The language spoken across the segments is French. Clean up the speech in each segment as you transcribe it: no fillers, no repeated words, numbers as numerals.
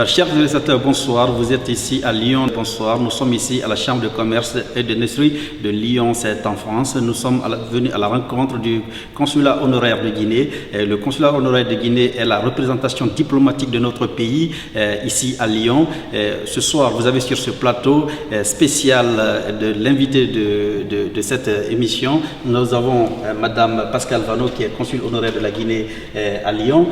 Chers téléspectateurs, bonsoir. Vous êtes ici à Lyon. Bonsoir. Nous sommes ici à la Chambre de commerce et d'industrie de Lyon, c'est en France. Nous sommes venus à la rencontre du consulat honoraire de Guinée. Le consulat honoraire de Guinée est la représentation diplomatique de notre pays ici à Lyon. Ce soir, vous avez sur ce plateau spécial de l'invité de cette émission. Nous avons Madame Pascal Vano qui est consul honoraire de la Guinée à Lyon.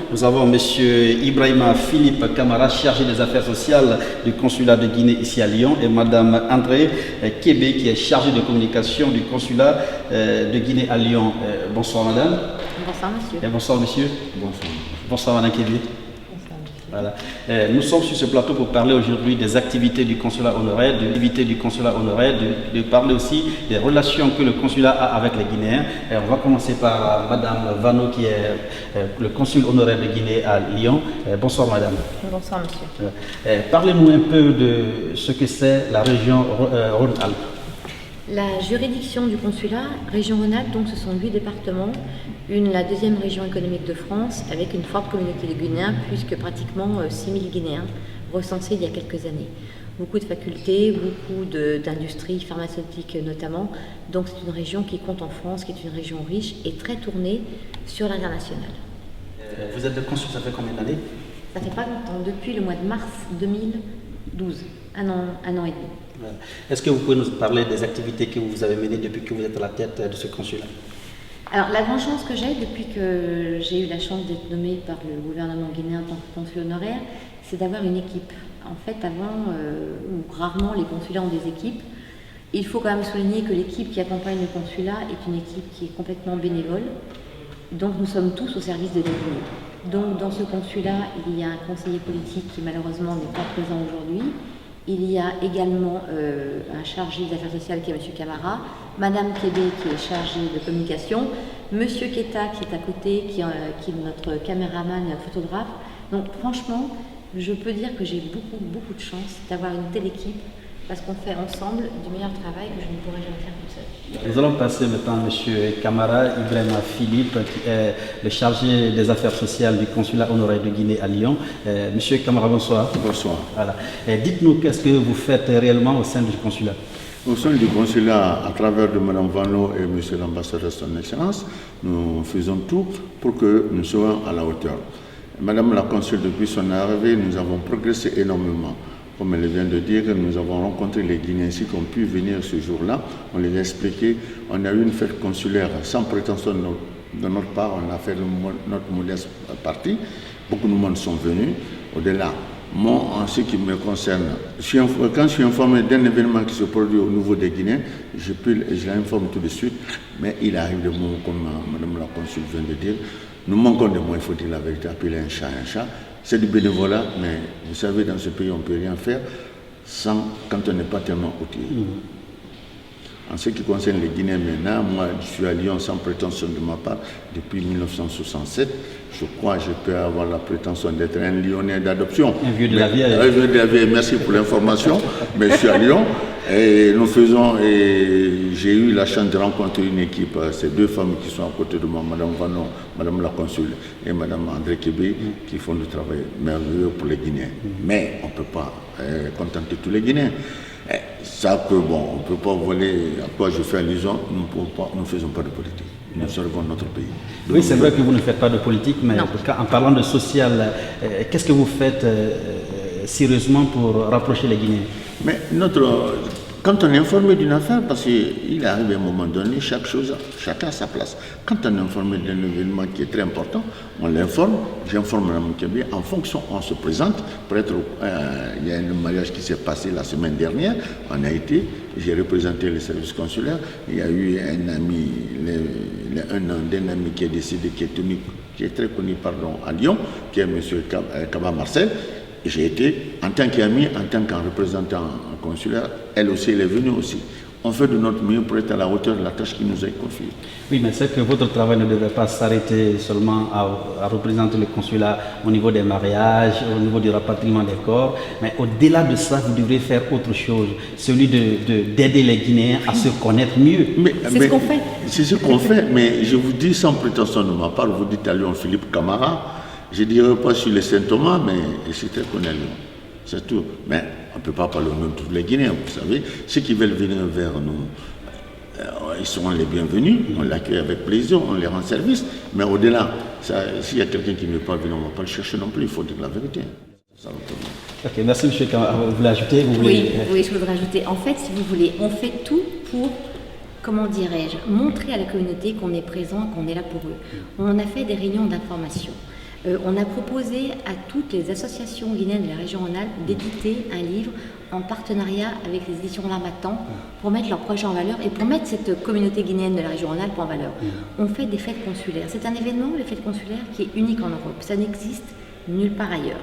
Nous avons Monsieur Ibrahima Philippe Camara, chargé des affaires sociales du consulat de Guinée ici à Lyon, et Madame André Kébé qui est chargée de communication du consulat de Guinée à Lyon. Bonsoir Madame. Bonsoir Monsieur. Et bonsoir Monsieur. Bonsoir. Bonsoir Madame Kébé. Voilà. Nous sommes sur ce plateau pour parler aujourd'hui des activités du consulat honoraire, de parler aussi des relations que le consulat a avec les Guinéens. Et on va commencer par Madame Vano qui est le consul honoraire de Guinée à Lyon. Bonsoir Madame. Bonsoir Monsieur. Parlez-nous un peu de ce que c'est la région Rhône-Alpes. La juridiction du consulat, région Rhône-Alpes, donc ce sont 8 départements, la deuxième région économique de France, avec une forte communauté de Guinéens, puisque pratiquement 6000 Guinéens recensés il y a quelques années. Beaucoup de facultés, beaucoup d'industries pharmaceutiques notamment, donc c'est une région qui compte en France, qui est une région riche et très tournée sur l'international. Vous êtes consul, ça fait combien d'années? Ça fait pas longtemps, depuis le mois de mars 2012, un an et demi. Est-ce que vous pouvez nous parler des activités que vous avez menées depuis que vous êtes à la tête de ce consulat? Alors, la grande chance que j'ai depuis que j'ai eu la chance d'être nommée par le gouvernement guinéen en tant que consul honoraire, c'est d'avoir une équipe. En fait, avant, ou rarement, les consulats ont des équipes. Il faut quand même souligner que l'équipe qui accompagne le consulat est une équipe qui est complètement bénévole. Donc, nous sommes tous au service de la Guinée. Donc, dans ce consulat, il y a un conseiller politique qui malheureusement n'est pas présent aujourd'hui. Il y a également un chargé des affaires sociales qui est M. Camara, Madame Kébé qui est chargée de communication, M. Keta qui est à côté, qui est notre caméraman et notre photographe. Donc franchement, je peux dire que j'ai beaucoup de chance d'avoir une telle équipe parce qu'on fait ensemble du meilleur travail que je ne pourrais jamais faire toute seule. Nous allons passer maintenant à M. Camara Ibrahima Philippe, qui est le chargé des affaires sociales du consulat honoraire de Guinée à Lyon. Monsieur Camara, bonsoir. Bonsoir. Voilà. Dites-nous, qu'est-ce que vous faites réellement au sein du consulat? Au sein du consulat, à travers de Mme Vano et M. l'ambassadeur de son Excellence, nous faisons tout pour que nous soyons à la hauteur. Madame la consul, depuis son arrivée, nous avons progressé énormément. Comme elle vient de dire, nous avons rencontré les Guinéens qui ont pu venir ce jour-là. On les a expliqué. On a eu une fête consulaire sans prétention de notre part. On a fait notre modeste partie. Beaucoup de monde sont venus. Au-delà, moi, en ce qui me concerne, quand je suis informé d'un événement qui se produit au niveau des Guinéens, je l'informe tout de suite. Mais il arrive des moments, comme Madame la consul vient de dire, nous manquons de moyens, il faut dire la vérité, appeler un chat un chat. C'est du bénévolat, mais vous savez, dans ce pays, on ne peut rien faire quand on n'est pas tellement outillé. En ce qui concerne les Guinéens maintenant, moi, je suis à Lyon sans prétention de ma part depuis 1967. Je crois que je peux avoir la prétention d'être un Lyonnais d'adoption. Un vieux de la vieille. Un vieux de la vieille, merci pour l'information. Mais je suis à Lyon et nous faisons, et j'ai eu la chance de rencontrer une équipe, ces deux femmes qui sont à côté de moi, Mme Vanon, Mme la consul et Mme André Kébé, qui font du travail merveilleux pour les Guinéens. Mais on ne peut pas contenter tous les Guinéens. Ça peut, bon, on ne peut pas voler, à quoi je fais allusion, nous ne faisons pas de politique. Nous servons notre pays. Oui, c'est vrai que vous ne faites pas de politique, mais en parlant de social, qu'est-ce que vous faites sérieusement pour rapprocher les Guinéens? Mais quand on est informé d'une affaire, parce qu'il arrive à un moment donné, chacun a sa place. Quand on est informé d'un événement qui est très important, on l'informe, j'informe Mme Kébé, en fonction, on se présente. Peut-être, il y a un mariage qui s'est passé la semaine dernière, on a été, j'ai représenté les services consulaires, il y a eu un ami, d'un ami qui est décédé, qui est très connu à Lyon, qui est M. Kaba Marcel. J'ai été, en tant qu'ami, en tant qu'un représentant consulaire, elle aussi, elle est venue aussi. On fait de notre mieux pour être à la hauteur de la tâche qui nous est confiée. Oui, mais c'est que votre travail ne devrait pas s'arrêter seulement à représenter le consulat au niveau des mariages, au niveau du rapatriement des corps, mais au-delà de ça, vous devrez faire autre chose, celui d'aider les Guinéens à se connaître mieux. C'est ce qu'on fait. C'est ce qu'on fait, mais je vous dis sans prétention de ma part, vous dites à Lyon Philippe Camara, je ne dirais pas sur les Saint-Thomas, mais je suis très connu à Lyon. C'est tout. Mais on ne peut pas parler au nom de tous les Guinéens, vous savez. Ceux qui veulent venir vers nous, ils seront les bienvenus. On l'accueille avec plaisir, on les rend service. Mais au-delà, s'il y a quelqu'un qui ne veut pas venir, on ne va pas le chercher non plus, il faut dire la vérité. Ok, merci M. Camara. Vous voulez ajouter? Oui, je voudrais ajouter. En fait, si vous voulez, on fait tout pour, comment dirais-je, montrer à la communauté qu'on est présent, qu'on est là pour eux. On a fait des réunions d'information. On a proposé à toutes les associations guinéennes de la région Rhône-Alpes d'éditer un livre en partenariat avec les éditions L'Harmattan pour mettre leur projet en valeur et pour mettre cette communauté guinéenne de la région Rhône-Alpes en valeur. On fait des fêtes consulaires. C'est un événement, les fêtes consulaires, qui est unique en Europe. Ça n'existe nulle part ailleurs.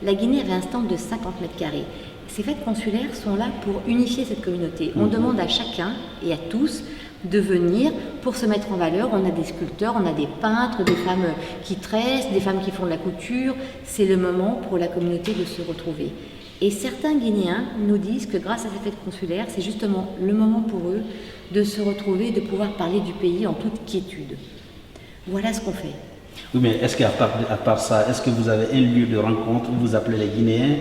La Guinée avait un stand de 50 mètres carrés. Ces fêtes consulaires sont là pour unifier cette communauté. On demande à chacun et à tous de venir pour se mettre en valeur. On a des sculpteurs, on a des peintres, des femmes qui tressent, des femmes qui font de la couture. C'est le moment pour la communauté de se retrouver. Et certains Guinéens nous disent que grâce à ces fêtes consulaires, c'est justement le moment pour eux de se retrouver, de pouvoir parler du pays en toute quiétude. Voilà ce qu'on fait. Oui, mais est-ce qu'à part ça, est-ce que vous avez un lieu de rencontre où vous appelez les Guinéens,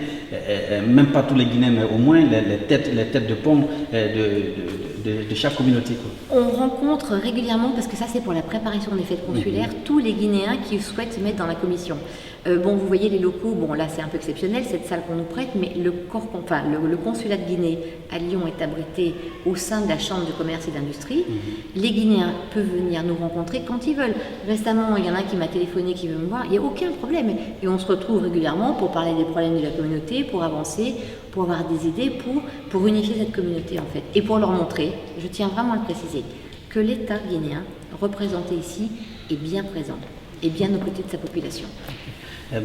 même pas tous les Guinéens, mais au moins les têtes de pont de chaque communauté, quoi? On rencontre régulièrement, parce que ça c'est pour la préparation des fêtes consulaires, tous les Guinéens qui souhaitent se mettre dans la commission. Bon, vous voyez les locaux, bon là c'est un peu exceptionnel, cette salle qu'on nous prête, mais le consulat de Guinée à Lyon est abrité au sein de la Chambre de commerce et d'industrie. Les Guinéens peuvent venir nous rencontrer quand ils veulent. Récemment, il y en a un qui m'a téléphoné, qui veut me voir, il n'y a aucun problème. Et on se retrouve régulièrement pour parler des problèmes de la communauté, pour avancer, pour avoir des idées, pour unifier cette communauté en fait. Et pour leur montrer, je tiens vraiment à le préciser, que l'État guinéen, représenté ici, est bien présent, est bien aux côtés de sa population.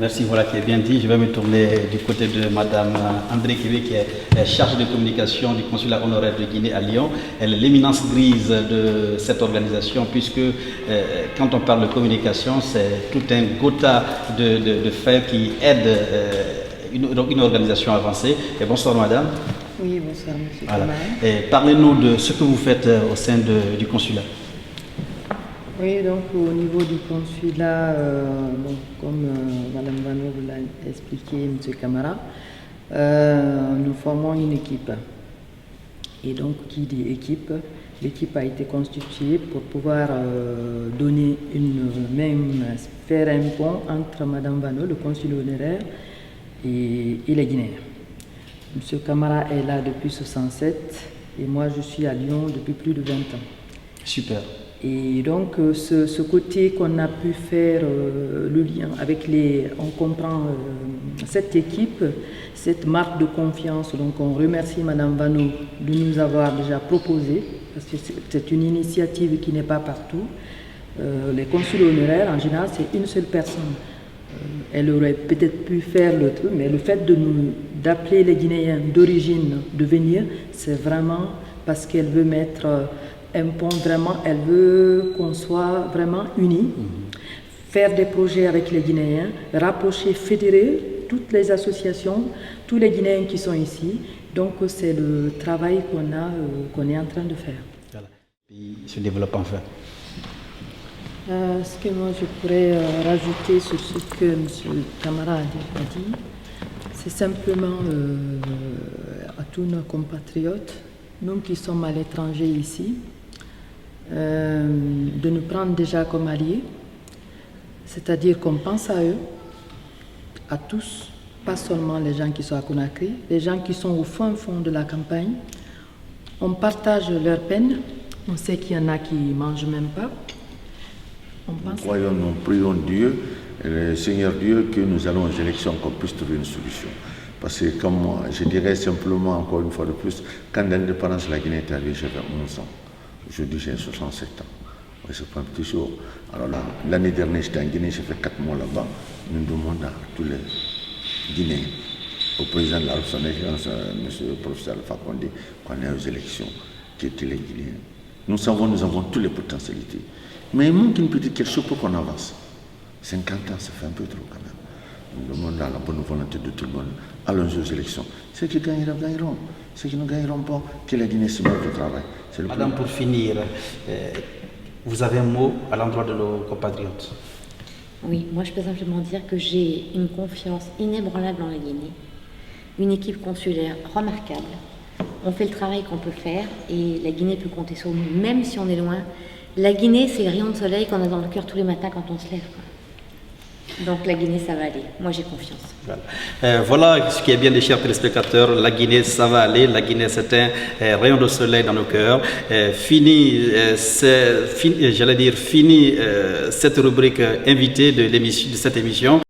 Merci, voilà qui est bien dit. Je vais me tourner du côté de Madame André Kébé, qui est chargée de communication du consulat honoraire de Guinée à Lyon. Elle est l'éminence grise de cette organisation, puisque quand on parle de communication, c'est tout un gotha de fer qui aide une organisation avancée. Et bonsoir Madame. Oui, bonsoir Monsieur. Voilà. Parlez-nous de ce que vous faites au sein du consulat. Oui, donc au niveau du consulat, comme Madame Vano vous l'a expliqué, Monsieur Camara, nous formons une équipe. Et donc, qui dit équipe, l'équipe a été constituée pour pouvoir donner faire un pont entre Madame Vano, le consul honoraire, et les Guinéens. Monsieur Camara est là depuis 1967 et moi je suis à Lyon depuis plus de 20 ans. Super. Et donc ce côté qu'on a pu faire le lien avec on comprend cette équipe, cette marque de confiance. Donc on remercie Madame Vano de nous avoir déjà proposé, parce que c'est une initiative qui n'est pas partout. Les consuls honoraires en général c'est une seule personne. Elle aurait peut-être pu faire le truc, mais le fait d'appeler les Guinéens d'origine de venir, c'est vraiment parce qu'elle veut mettre un pont, vraiment, elle veut qu'on soit vraiment unis, faire des projets avec les Guinéens, rapprocher, fédérer toutes les associations, tous les Guinéens qui sont ici. Donc c'est le travail qu'on est en train de faire. Voilà. Puis il se développe enfin. Ce que moi je pourrais rajouter sur ce que M. Camara a dit, c'est simplement à tous nos compatriotes, nous qui sommes à l'étranger ici, de nous prendre déjà comme alliés, c'est-à-dire qu'on pense à eux, à tous, pas seulement les gens qui sont à Conakry, les gens qui sont au fond de la campagne. On partage leurs peines, on sait qu'il y en a qui ne mangent même pas. Nous prions Dieu, le Seigneur Dieu, que nous allons aux élections, qu'on puisse trouver une solution. Parce que, comme je dirais simplement, encore une fois de plus, quand l'indépendance de la Guinée est arrivée, j'avais 11 ans. Aujourd'hui, j'ai 67 ans. Oui, c'est pas un petit jour. Alors l'année dernière, j'étais en Guinée, j'ai fait 4 mois là-bas. Nous demandons à tous les Guinéens, au président de la République, M. le professeur Alpha Condé, qu'on est aux élections, qui étaient les Guinéens. Nous savons, nous avons toutes les potentialités. Mais il manque une petite quelque chose pour qu'on avance. 50 ans, ça fait un peu trop quand même. Nous demandons à la bonne volonté de tout le monde. Allons aux élections. Ceux qui gagneront, gagneront. Ceux qui ne gagneront pas, que la Guinée se mette au travail. Madame, pour finir, vous avez un mot à l'endroit de nos compatriotes? Oui, moi je peux simplement dire que j'ai une confiance inébranlable dans la Guinée. Une équipe consulaire remarquable. On fait le travail qu'on peut faire et la Guinée peut compter sur nous, même si on est loin. La Guinée, c'est le rayon de soleil qu'on a dans le cœur tous les matins quand on se lève. Donc la Guinée, ça va aller. Moi, j'ai confiance. Voilà ce qui est bien des chers téléspectateurs. La Guinée, ça va aller. La Guinée, c'est un rayon de soleil dans nos cœurs. Fini cette rubrique invitée de cette émission.